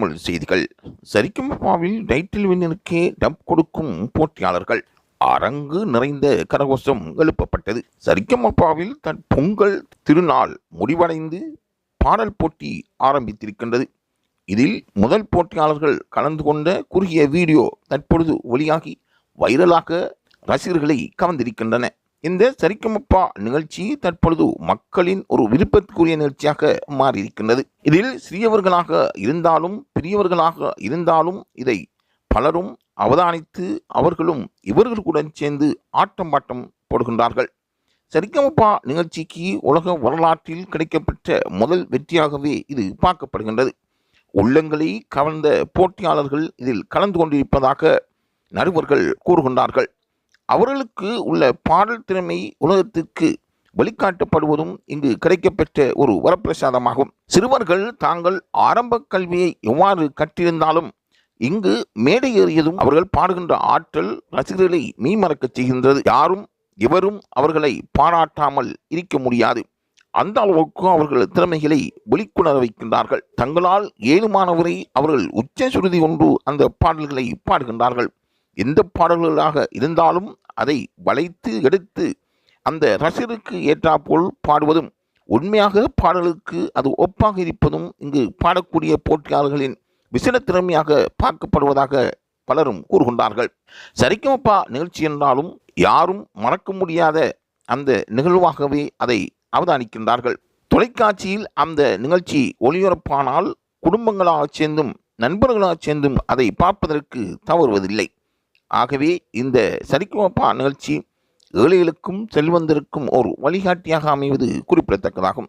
தகவல் செய்திகள். சரிகமபாவில் title வின்னருக்கே dub கொடுக்கும் போட்டியாளர்கள். அரங்கு நிறைந்த கரகோஷம் எழுப்பப்பட்டது. சரிகமபாவில் தன் பொங்கல் திருநாள் முடிவடைந்து பாடல் போட்டி ஆரம்பித்திருக்கின்றது. இதில் முதல் போட்டியாளர்கள் கலந்து கொண்ட குறுகிய வீடியோ தற்பொழுது வெளியாகி வைரலாக ரசிகர்களை கவர்ந்திருக்கின்றன. இந்த சரிகமபா நிகழ்ச்சி தற்பொழுது மக்களின் ஒரு விருப்பத்துக்குரிய நிகழ்ச்சியாக மாறியிருக்கின்றது. இதில் சிறியவர்களாக இருந்தாலும் பெரியவர்களாக இருந்தாலும் இதை பலரும் அவதானித்து அவர்களும் இவர்களுடன் சேர்ந்து ஆட்டம் பாட்டம் போடுகின்றார்கள். சரிகமபா நிகழ்ச்சிக்கு உலக வரலாற்றில் கிடைக்கப்பெற்ற முதல் வெற்றியாகவே இது பார்க்கப்படுகின்றது. உள்ளங்களை கவர்ந்த போட்டியாளர்கள் இதில் கலந்து கொண்டிருப்பதாக நடுவர்கள் கூறுகின்றார்கள். அவர்களுக்கு உள்ள பாடல் திறமை உலகத்திற்கு வெளிக்காட்டப்படுவதும் இங்கு கிடைக்கப்பெற்ற ஒரு வரப்பிரசாதமாகும். சிறுவர்கள் தாங்கள் ஆரம்ப கல்வியை எவ்வாறு கற்றிருந்தாலும் இங்கு மேடை ஏறியதும் அவர்கள் பாடுகின்ற ஆற்றல் ரசிகர்களை மெய்மறக்கச் செய்கின்றது. யாரும் எவரும் அவர்களை பாராட்டாமல் இருக்க முடியாது. அந்த அளவுக்கு அவர்கள் திறமைகளை வெளிக்கொணர வைக்கின்றார்கள். தங்களால் ஏழுமானவரை அவர்கள் உச்ச சுருதி கொண்டு அந்த பாடல்களை பாடுகின்றார்கள். எந்த பாடல்களாக இருந்தாலும் அதை வளைத்து எடுத்து அந்த ரசிகருக்கு ஏற்றாற்போல் பாடுவதும் உண்மையாக பாடலுக்கு அது ஒப்பாக இருப்பதும் இங்கு பாடக்கூடிய போட்டியாளர்களின் விசேட திறமையாக பார்க்கப்படுவதாக பலரும் கூறுகின்றார்கள். சரிகமபா நிகழ்ச்சி என்றாலும் யாரும் மறக்க முடியாத அந்த நிகழ்வாகவே அதை அவதானிக்கின்றார்கள். தொலைக்காட்சியில் அந்த நிகழ்ச்சி ஒளிபரப்பானால் குடும்பங்களாக சேர்ந்தும் நண்பர்களாக சேர்ந்தும் அதை பார்ப்பதற்கு தவறுவதில்லை. ஆகவே இந்த சரிகமபா நிகழ்ச்சி ஏழைகளுக்கும் செல்வந்தருக்கும் ஒரு வழிகாட்டியாக அமைவது குறிப்பிடத்தக்கதாகும்.